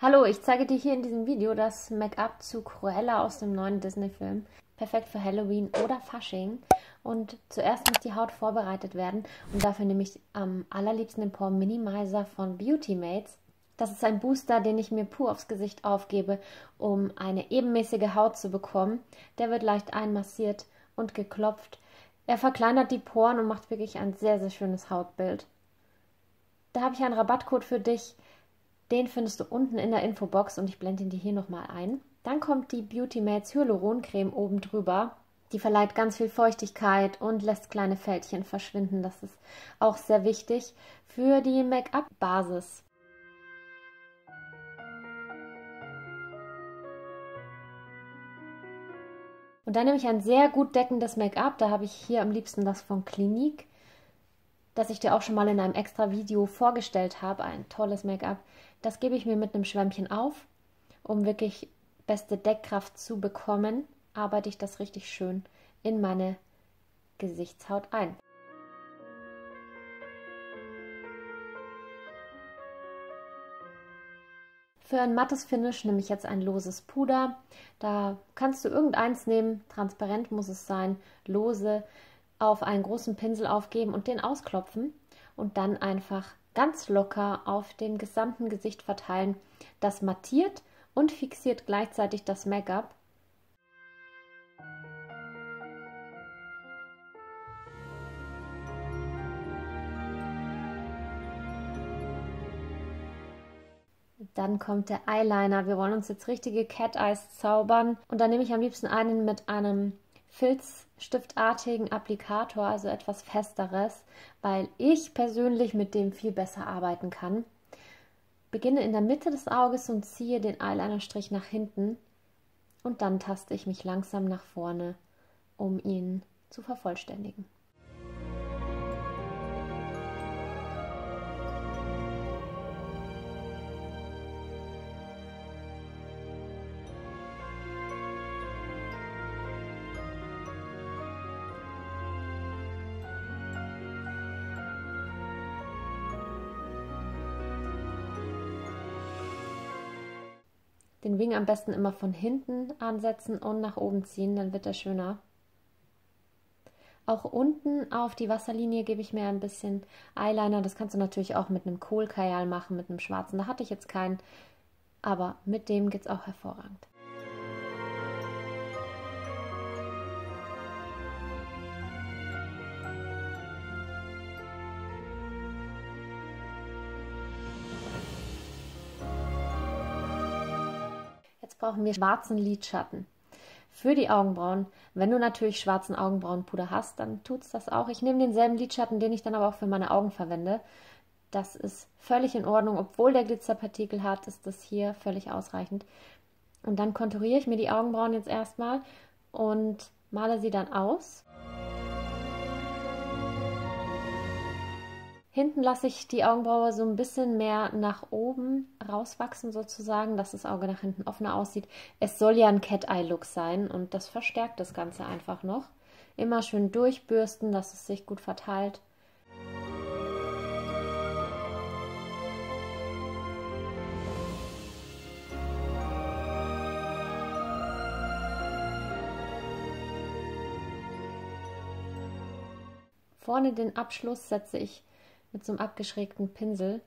Hallo, ich zeige dir hier in diesem Video das Make-up zu Cruella aus dem neuen Disney-Film. Perfekt für Halloween oder Fasching. Und zuerst muss die Haut vorbereitet werden und dafür nehme ich am allerliebsten den Pore Minimizer von Beauty Mates. Das ist ein Booster, den ich mir pur aufs Gesicht aufgebe, um eine ebenmäßige Haut zu bekommen. Der wird leicht einmassiert und geklopft. Er verkleinert die Poren und macht wirklich ein sehr, sehr schönes Hautbild. Da habe ich einen Rabattcode für dich. Den findest du unten in der Infobox und ich blende ihn dir hier nochmal ein. Dann kommt die Beauty Mates Hyaluroncreme oben drüber. Die verleiht ganz viel Feuchtigkeit und lässt kleine Fältchen verschwinden. Das ist auch sehr wichtig für die Make-up-Basis. Und dann nehme ich ein sehr gut deckendes Make-up. Da habe ich hier am liebsten das von Clinique, das ich dir auch schon mal in einem extra Video vorgestellt habe. Ein tolles Make-up. Das gebe ich mir mit einem Schwämmchen auf, um wirklich beste Deckkraft zu bekommen. Arbeite ich das richtig schön in meine Gesichtshaut ein. Für ein mattes Finish nehme ich jetzt ein loses Puder. Da kannst du irgendeins nehmen, transparent muss es sein, lose, auf einen großen Pinsel aufgeben und den ausklopfen und dann einfach ganz locker auf dem gesamten Gesicht verteilen. Das mattiert und fixiert gleichzeitig das Make-up. Dann kommt der Eyeliner. Wir wollen uns jetzt richtige Cat Eyes zaubern. Und dann nehme ich am liebsten einen mit einem filzstiftartigen Applikator, also etwas festeres, weil ich persönlich mit dem viel besser arbeiten kann. Beginne in der Mitte des Auges und ziehe den Eyelinerstrich nach hinten und dann taste ich mich langsam nach vorne, um ihn zu vervollständigen. Den Wing am besten immer von hinten ansetzen und nach oben ziehen, dann wird er schöner. Auch unten auf die Wasserlinie gebe ich mir ein bisschen Eyeliner. Das kannst du natürlich auch mit einem Kohlkajal machen, mit einem schwarzen. Da hatte ich jetzt keinen, aber mit dem geht es auch hervorragend. Jetzt brauchen wir schwarzen Lidschatten für die Augenbrauen. Wenn du natürlich schwarzen Augenbrauenpuder hast, dann tut's das auch. Ich nehme denselben Lidschatten, den ich dann aber auch für meine Augen verwende. Das ist völlig in Ordnung. Obwohl der Glitzerpartikel hat, ist das hier völlig ausreichend. Und dann konturiere ich mir die Augenbrauen jetzt erstmal und male sie dann aus. Hinten lasse ich die Augenbraue so ein bisschen mehr nach oben rauswachsen sozusagen, dass das Auge nach hinten offener aussieht. Es soll ja ein Cat-Eye-Look sein und das verstärkt das Ganze einfach noch. Immer schön durchbürsten, dass es sich gut verteilt. Vorne den Abschluss setze ich mit so einem abgeschrägten Pinsel,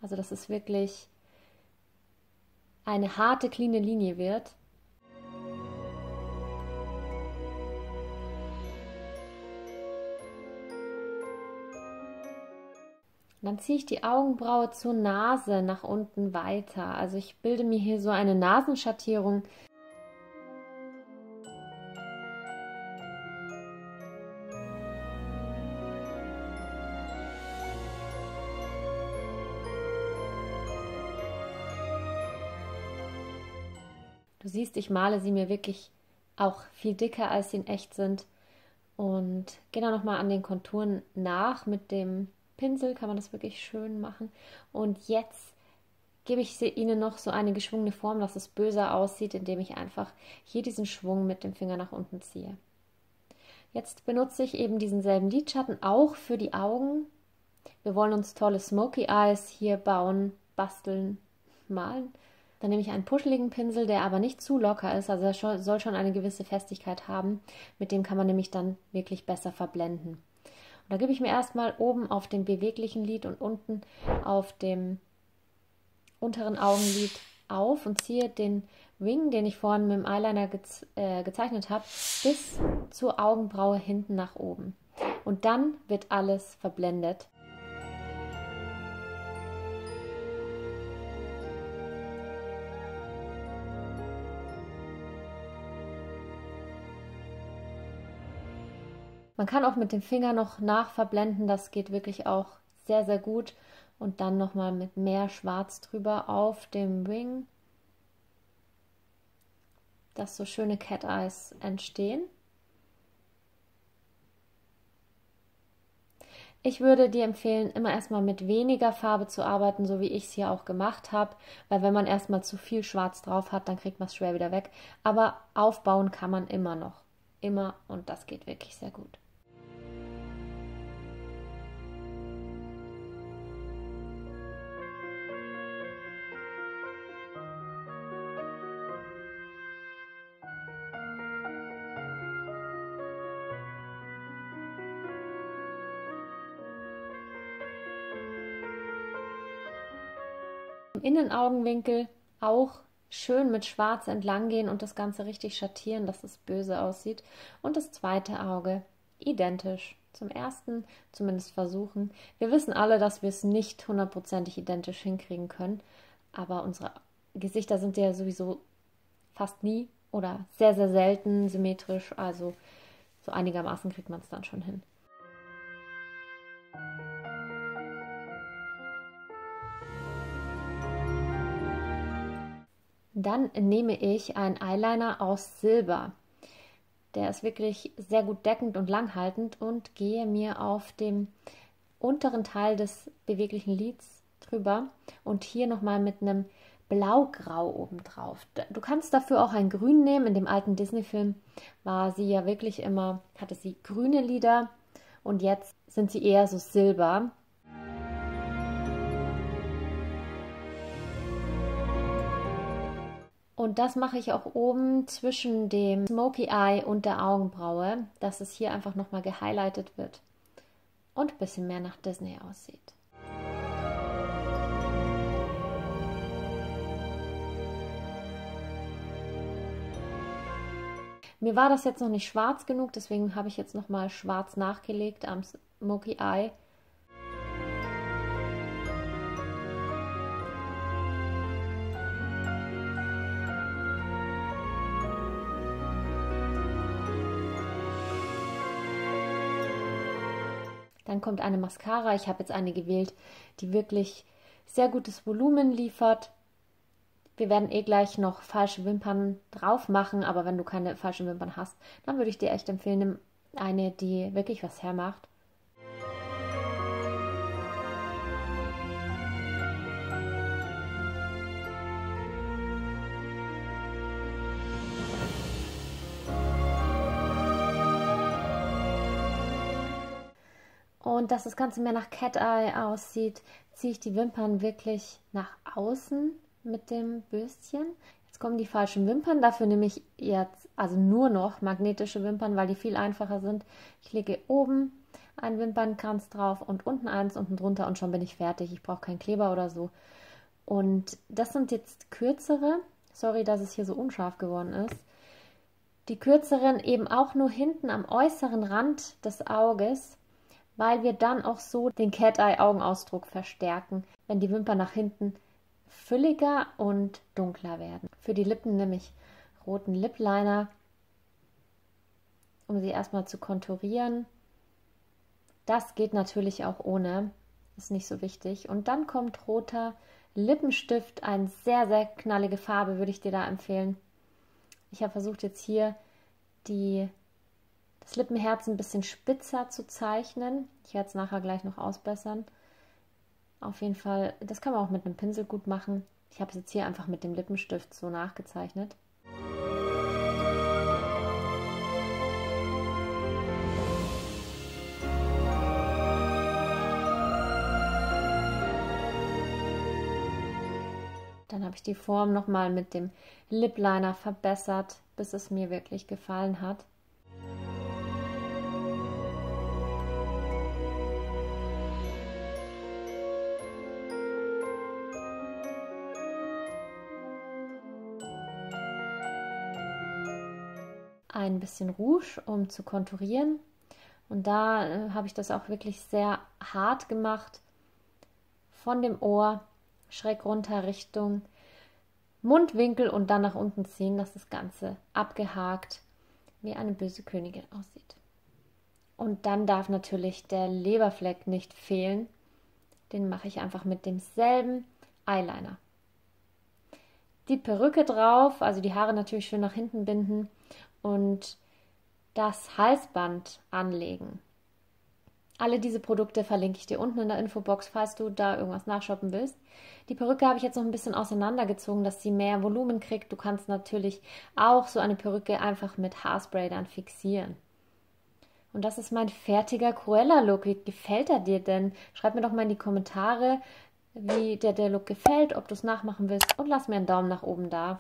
also dass es wirklich eine harte, cleane Linie wird. Und dann ziehe ich die Augenbraue zur Nase nach unten weiter. Also ich bilde mir hier so eine Nasenschattierung. Du siehst, ich male sie mir wirklich auch viel dicker, als sie in echt sind. Und gehe dann nochmal an den Konturen nach. Mit dem Pinsel kann man das wirklich schön machen. Und jetzt gebe ich ihnen noch so eine geschwungene Form, dass es böser aussieht, indem ich einfach hier diesen Schwung mit dem Finger nach unten ziehe. Jetzt benutze ich eben diesen selben Lidschatten auch für die Augen. Wir wollen uns tolle Smoky Eyes hier bauen, basteln, malen. Dann nehme ich einen puscheligen Pinsel, der aber nicht zu locker ist, also er soll schon eine gewisse Festigkeit haben. Mit dem kann man nämlich dann wirklich besser verblenden. Und da gebe ich mir erstmal oben auf dem beweglichen Lid und unten auf dem unteren Augenlid auf und ziehe den Wing, den ich vorhin mit dem Eyeliner gezeichnet habe, bis zur Augenbraue hinten nach oben. Und dann wird alles verblendet. Man kann auch mit dem Finger noch nachverblenden, das geht wirklich auch sehr, sehr gut. Und dann nochmal mit mehr Schwarz drüber auf dem Wing, dass so schöne Cat Eyes entstehen. Ich würde dir empfehlen, immer erstmal mit weniger Farbe zu arbeiten, so wie ich es hier auch gemacht habe, weil wenn man erstmal zu viel Schwarz drauf hat, dann kriegt man es schwer wieder weg. Aber aufbauen kann man immer noch. Immer, und das geht wirklich sehr gut. Im Innenaugenwinkel auch schön mit Schwarz entlang gehen und das Ganze richtig schattieren, dass es böse aussieht. Und das zweite Auge identisch zum ersten, zumindest versuchen. Wir wissen alle, dass wir es nicht hundertprozentig identisch hinkriegen können, aber unsere Gesichter sind ja sowieso fast nie oder sehr, sehr selten symmetrisch, also so einigermaßen kriegt man es dann schon hin. Dann nehme ich einen Eyeliner aus Silber. Der ist wirklich sehr gut deckend und langhaltend und gehe mir auf dem unteren Teil des beweglichen Lids drüber und hier nochmal mit einem Blaugrau obendrauf. Du kannst dafür auch ein Grün nehmen. In dem alten Disney-Film war sie ja wirklich immer, hatte sie grüne Lider und jetzt sind sie eher so silber. Und das mache ich auch oben zwischen dem Smoky Eye und der Augenbraue, dass es hier einfach nochmal gehighlightet wird und ein bisschen mehr nach Disney aussieht. Mir war das jetzt noch nicht schwarz genug, deswegen habe ich jetzt nochmal schwarz nachgelegt am Smoky Eye. Dann kommt eine Mascara. Ich habe jetzt eine gewählt, die wirklich sehr gutes Volumen liefert. Wir werden eh gleich noch falsche Wimpern drauf machen, aber wenn du keine falschen Wimpern hast, dann würde ich dir echt empfehlen, nimm eine, die wirklich was hermacht. Und dass das Ganze mehr nach Cat Eye aussieht, ziehe ich die Wimpern wirklich nach außen mit dem Bürstchen. Jetzt kommen die falschen Wimpern, dafür nehme ich jetzt also nur noch magnetische Wimpern, weil die viel einfacher sind. Ich lege oben einen Wimpernkranz drauf und unten eins, unten drunter und schon bin ich fertig. Ich brauche keinen Kleber oder so. Und das sind jetzt kürzere. Sorry, dass es hier so unscharf geworden ist. Die kürzeren eben auch nur hinten am äußeren Rand des Auges, weil wir dann auch so den Cat-Eye-Augenausdruck verstärken, wenn die Wimpern nach hinten fülliger und dunkler werden. Für die Lippen nehme ich roten Lip Liner, um sie erstmal zu konturieren. Das geht natürlich auch ohne, ist nicht so wichtig. Und dann kommt roter Lippenstift, eine sehr, sehr knallige Farbe, würde ich dir da empfehlen. Ich habe versucht jetzt hier das Lippenherz ein bisschen spitzer zu zeichnen. Ich werde es nachher gleich noch ausbessern. Auf jeden Fall, das kann man auch mit einem Pinsel gut machen. Ich habe es jetzt hier einfach mit dem Lippenstift so nachgezeichnet. Dann habe ich die Form nochmal mit dem Lip Liner verbessert, bis es mir wirklich gefallen hat. Ein bisschen Rouge, um zu konturieren. Und da habe ich das auch wirklich sehr hart gemacht. Von dem Ohr schräg runter Richtung Mundwinkel und dann nach unten ziehen, dass das Ganze abgehakt wie eine böse Königin aussieht. Und dann darf natürlich der Leberfleck nicht fehlen. Den mache ich einfach mit demselben Eyeliner. Die Perücke drauf, also die Haare natürlich schön nach hinten binden und das Halsband anlegen. Alle diese Produkte verlinke ich dir unten in der Infobox, falls du da irgendwas nachshoppen willst. Die Perücke habe ich jetzt noch ein bisschen auseinandergezogen, dass sie mehr Volumen kriegt. Du kannst natürlich auch so eine Perücke einfach mit Haarspray dann fixieren. Und das ist mein fertiger Cruella-Look. Wie gefällt er dir denn? Schreib mir doch mal in die Kommentare, wie dir der Look gefällt, ob du es nachmachen willst und lass mir einen Daumen nach oben da.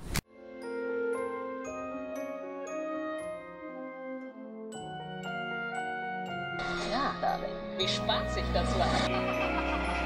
Ja, Darling, wie spaßig das war.